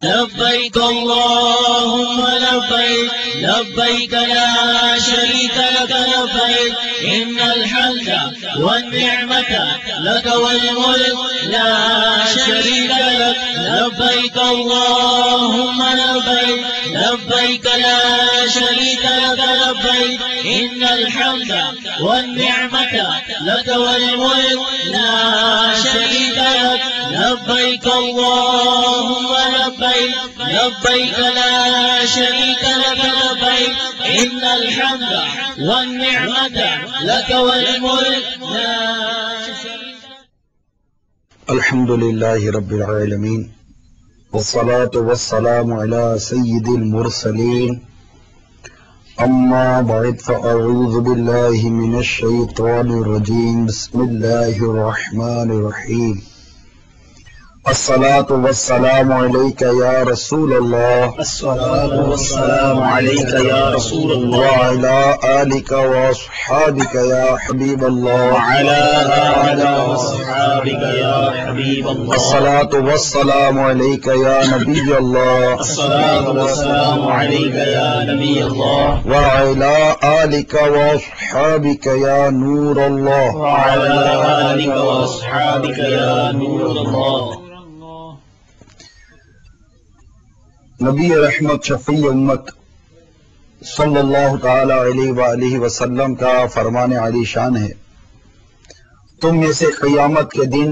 لبيك اللهم لبيك لبيك لا شريك لك لبيك إن الحمد والنعمة لك والملك لا شريك لك لبيك اللهم لبيك لبيك لا شريك لك لبيك إن الحمد والنعمة لك والملك لا شريك لك لبيك اللهم لبيك لبيك لا شريك لك لبيك إن الحمد والنعمة لك والملك لا شريك لك. الحمد لله رب العالمين والصلاة والسلام على سيد المرسلين أما بعد فأعوذ بالله من الشيطان الرجيم بسم الله الرحمن الرحيم الصلاة والسلام عليك يا رسول الله الصلاة والسلام عليك يا رسول الله وعلى آلك وأصحابك يا حبيب الله وعلى آلك وأصحابك يا حبيب الله الصلاة والسلام عليك يا نبي الله الصلاة والسلام عليك يا نبي الله وعلى آلك وأصحابك يا نور الله وعلى آلك وأصحابك يا نور الله. نبی رحمت شفیع امت صلی اللہ تعالی علیہ وآلہ وسلم کا فرمان علی شان ہے، تم میں سے قیامت کے دن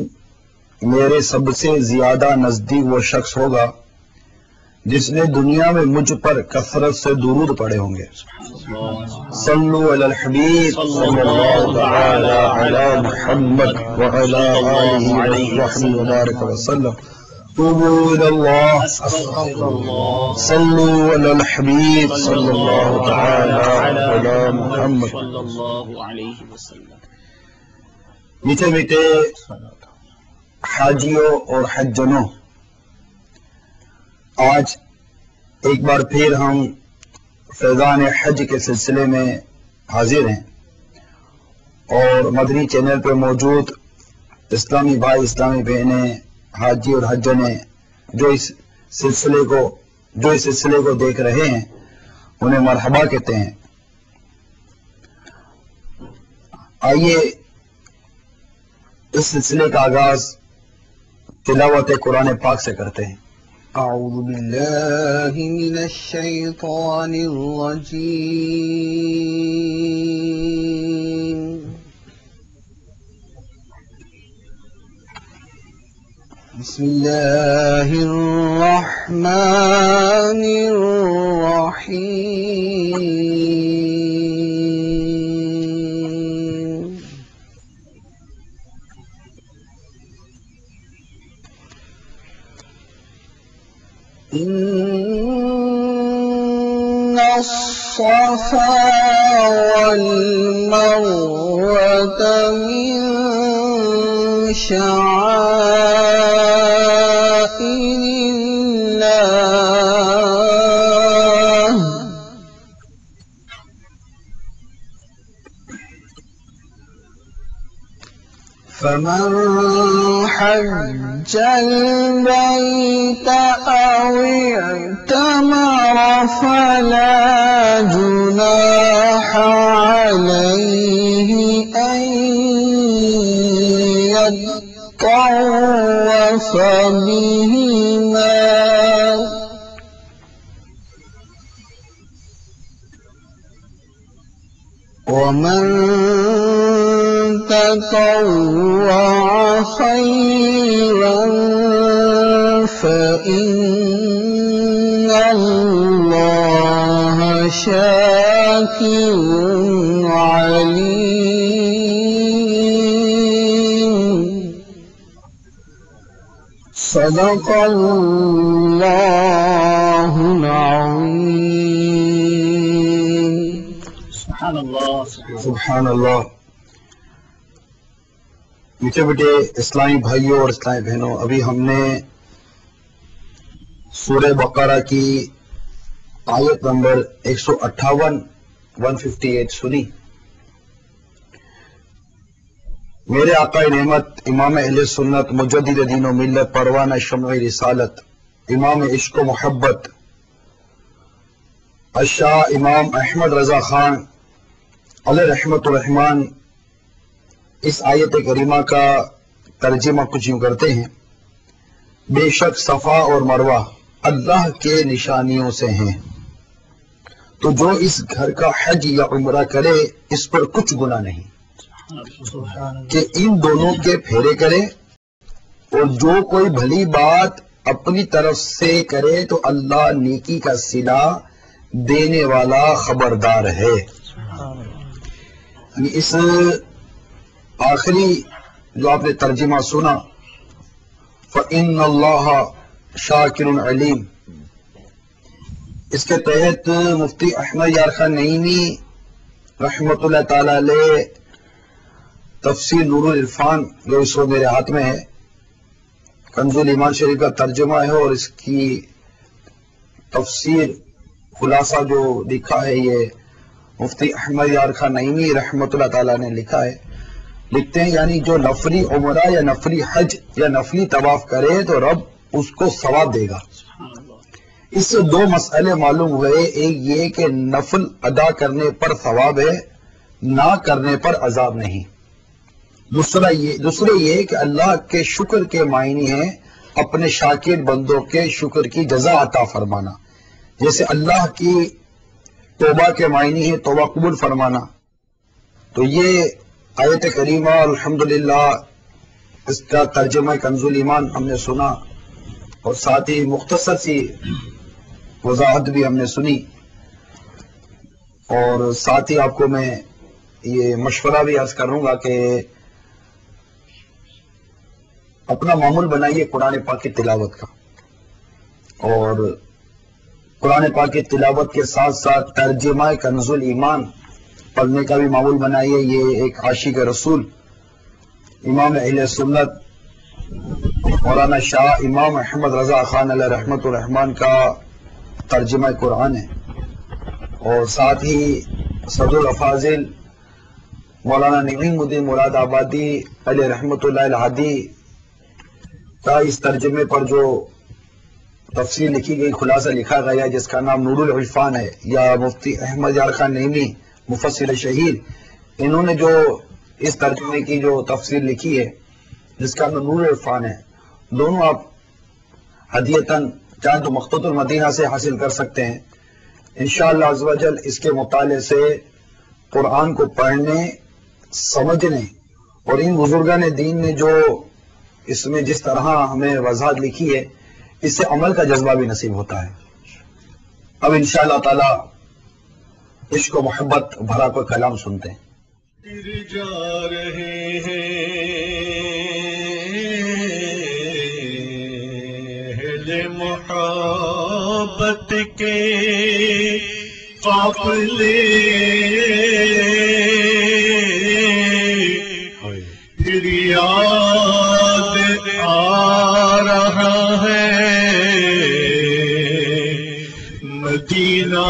میرے سب سے زیادہ نزدیک وہ شخص ہوگا جس نے دنیا میں مجھ پر کثرت سے درود پڑھے ہوں گے. صلو علی الحبیب صلی اللہ تعالی علی محمد وعلی آلہ وصحبہ وبارک وسلم. توبوا الى الله صلوا على الحبيب صلى الله تعالى على محمد صلی اللہ علیہ وسلم. میٹھے میٹھے حاجیوں اور حجنوں، آج ایک بار پھر ہم فیضان حج کے سلسلے میں حاضر ہیں اور مدنی چینل پہ موجود اسلامی بھائی اسلامی بہنیں حاجی اور حجنے جو اس سلسلے کو دیکھ رہے ہیں انہیں مرحبا کہتے ہیں. آئیے اس سلسلے کا آغاز تلاوت قرآن پاک سے کرتے ہیں. اعوذ باللہ من الشیطان الرجیم. بسم اللہ الرحمن الرحیم. ان الصفا والمروة من شعائر الله فمن حج البيت أو اعتمر فلا جناح عليه أن يطوف بهما ومن تطوع خيرا فإن الله شاكر عليم. صدق الله العظيم. سبحان اللہ. سبحان اللہ. میٹھے بیٹے اسلامی بھائیوں اور اسلامی بہنوں، ابھی ہم نے سورہ بقرہ کی آیت نمبر 158 سنی. میرے آقا نعمت امام اہل سنت مجدد دین و ملت پروانہ شمع رسالت امام عشق و محبت الشاہ امام احمد رضا خان علیہ رحمت الرحمان اس آیت کریمہ کا ترجمہ کچھ یوں کرتے ہیں: بے شک صفا اور مروہ اللہ کے نشانیوں سے ہیں، تو جو اس گھر کا حج یا عمرہ کرے اس پر کچھ گناہ نہیں کہ ان دونوں کے پھیرے کرے، اور جو کوئی بھلی بات اپنی طرف سے کرے تو اللہ نیکی کا صلہ دینے والا خبردار ہے۔ یعنی اس آخری جو آپ نے ترجمہ سنا فَإِنَّ اللَّهَ شَاكِرٌ عَلِيمٌ، اس کے تحت مفتی احمد یار خان نعیمی رحمت اللہ تعالی علیہ تفسیر نور العرفان جو اس وقت میرے ہاتھ میں ہے، کنز الایمان شریف کا ترجمہ ہے، اور اس کی تفسیر خلاصہ جو لکھا ہے یہ مفتی احمد یار خان نعیمی رحمت اللہ تعالیٰ نے لکھا ہے۔ لکھتے ہیں یعنی جو نفلی عمرہ یا نفلی حج یا نفلی طواف کرے تو رب اس کو ثواب دے گا۔ اس سے دو مسئلے معلوم ہوئے، ایک یہ کہ نفل ادا کرنے پر ثواب ہے، نہ کرنے پر عذاب نہیں۔ دوسرے یہ کہ اللہ کے شکر کے معنی ہیں اپنے شاکر بندوں کے شکر کی جزا عطا فرمانا، جیسے اللہ کی توبہ کے معنی ہے توبہ قبول فرمانا۔ تو یہ آیت کریمہ الحمدللہ اس کا ترجمہ کنز الایمان ہم نے سنا، اور ساتھ ہی مختصر سی وضاحت بھی ہم نے سنی، اور ساتھ ہی آپ کو میں یہ مشورہ بھی عرض کروں گا کہ اپنا معمول بنائیے قرآن پاک کی تلاوت کا، اور قرآن پاک کی تلاوت کے ساتھ ساتھ ترجمہ کنز الایمان پڑھنے کا بھی معمول بنائیے۔ یہ ایک عاشق رسول امام اہل سنت مولانا شاہ امام احمد رضا خان علیہ رحمت الرحمان کا ترجمہ قرآن ہے، اور ساتھ ہی صدر الافاضل مولانا نعیم الدین مراد آبادی علیہ رحمت اللہ الہادی کا اس ترجمے پر جو تفسیر لکھی گئی، خلاصہ لکھا گیا جس کا نام نور العرفان ہے، یا مفتی احمد یار خان نعیمی مفسر شہیر، انہوں نے جو اس ترجمے کی جو تفسیر لکھی ہے جس کا نام نور العرفان ہے، دونوں آپ ہدیتاً چاہے تو مخطوط المدینہ سے حاصل کر سکتے ہیں۔ انشاءاللہ عز و جل اس کے مطالعے سے قرآن کو پڑھنے، سمجھنے، اور ان بزرگان دین نے جو اس میں جس طرح ہمیں وضاحت لکھی ہے اس سے عمل کا جذبہ بھی نصیب ہوتا ہے۔ اب انشاءاللہ تعالی عشق و محبت بھرا کوئی کلام سنتے ہیں۔ جا رہے ہیں محبت کے قافلے، پھر یاد آ رہا ہے مدینہ،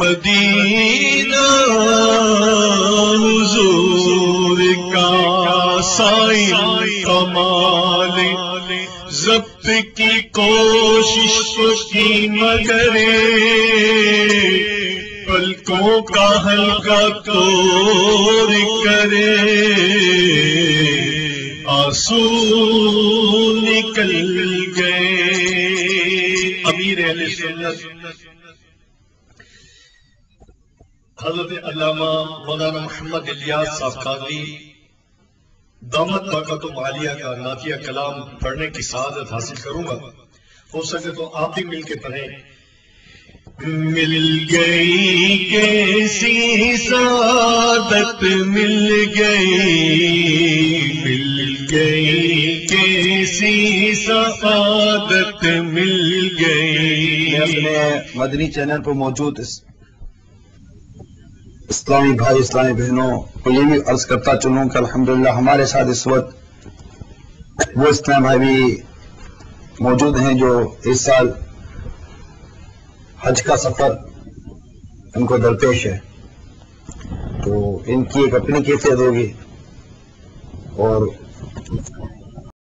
مدینہ حضور کا سائن کمال، ضبط کی کوشش کی مگر پلکوں کا ہلکا توڑ کرے، آنسو نکل گئے۔ امیر اہل سنت حضرت علامہ مولانا محمد الیاس صاحب قادری دامت برکاتہم عالیہ کا نعتیہ کلام پڑھنے کی سعادت حاصل کروں گا، ہو سکے تو آپ بھی مل کے پڑھیں۔ مل گئی کیسی سعادت مل گئی، مل گئی کیسی سعادت مل گئی۔ میں اپنے مدنی چینل پر موجود اسلامی بھائی اسلامی بہنوں کو یہ بھی عرض کرتا چلوں کہ الحمدللہ ہمارے ساتھ اس وقت وہ اسلامی بھائی بھی موجود ہیں جو اس سال حج کا سفر ان کو درپیش ہے، تو ان کی ایک اپنی کیفیت ہوگی اور